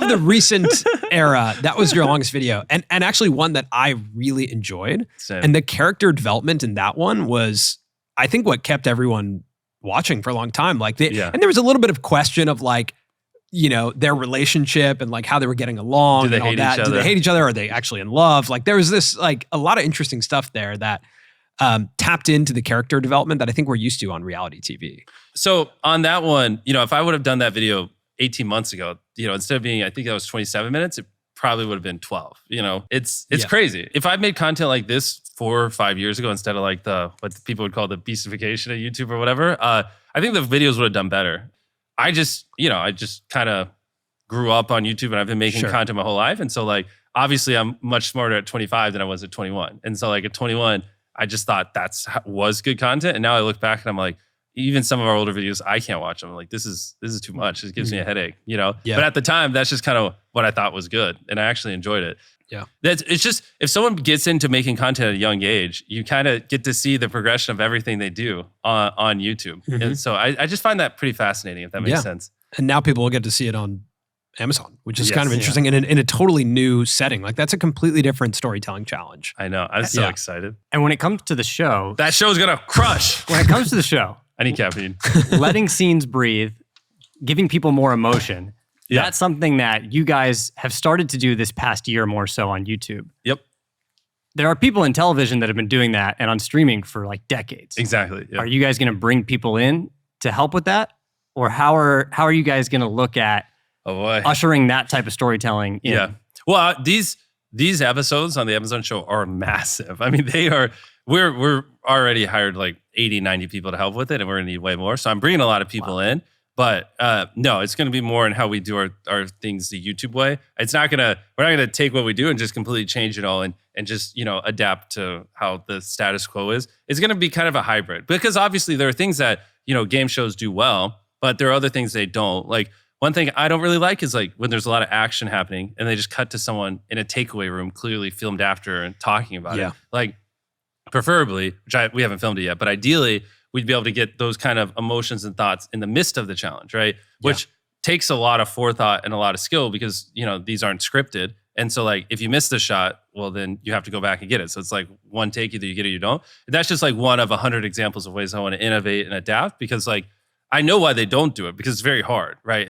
Of the recent era, that was your longest video. And actually one that I really enjoyed. Same. And the character development in that one was, I think, what kept everyone watching for a long time. Like and there was a little bit of question of like, you know, their relationship and like how they were getting along. Do they and all hate that. each other? Do they hate each other? Are they actually in love? Like there was this like a lot of interesting stuff there that tapped into the character development that I think we're used to on reality TV. So on that one, you know, if I would have done that video 18 months ago, you know, instead of being, I think that was 27 minutes, it probably would have been 12. You know, it's crazy. If I made content like this 4 or 5 years ago, instead of like what people would call the beastification of YouTube or whatever, I think the videos would have done better. I just kind of grew up on YouTube and I've been making content my whole life. And so like, obviously I'm much smarter at 25 than I was at 21. And so like at 21, I just thought was good content. And now I look back and I'm like, even some of our older videos, I can't watch them. I'm like, this is too much. It gives me a headache, you know? Yeah. But at the time, that's just kind of what I thought was good. And I actually enjoyed it. Yeah. It's just, if someone gets into making content at a young age, you kind of get to see the progression of everything they do on YouTube. Mm-hmm. And so I just find that pretty fascinating, if that makes sense. And now people will get to see it on Amazon, which is kind of interesting in a totally new setting. Like that's a completely different storytelling challenge. I know. I'm so excited. And when it comes to the show, that show's going to crush. When it comes to the show, I need caffeine. letting scenes breathe, giving people more emotion. Yeah. That's something that you guys have started to do this past year more so on YouTube. Yep. There are people in television that have been doing that and on streaming for like decades. Exactly. Yep. Are you guys going to bring people in to help with that? Or how are you guys going to look at ushering that type of storytelling in? Yeah. Well, these episodes on the Amazon show are massive. I mean, we're already hired like 80, 90 people to help with it, and we're gonna need way more. So I'm bringing a lot of people in, but no, it's gonna be more in how we do our things the YouTube way. We're not gonna take what we do and just completely change it all and just, you know, adapt to how the status quo is. It's gonna be kind of a hybrid, because obviously there are things that, you know, game shows do well, but there are other things they don't. Like, one thing I don't really like is like when there's a lot of action happening and they just cut to someone in a takeaway room, clearly filmed after and talking about it. Like, preferably, we haven't filmed it yet, but ideally we'd be able to get those kind of emotions and thoughts in the midst of the challenge, right? Which takes a lot of forethought and a lot of skill, because, you know, these aren't scripted. And so like, if you miss the shot, well, then you have to go back and get it. So it's like one take, either you get it or you don't. And that's just like one of 100 examples of ways I want to innovate and adapt, because like, I know why they don't do it, because it's very hard, right?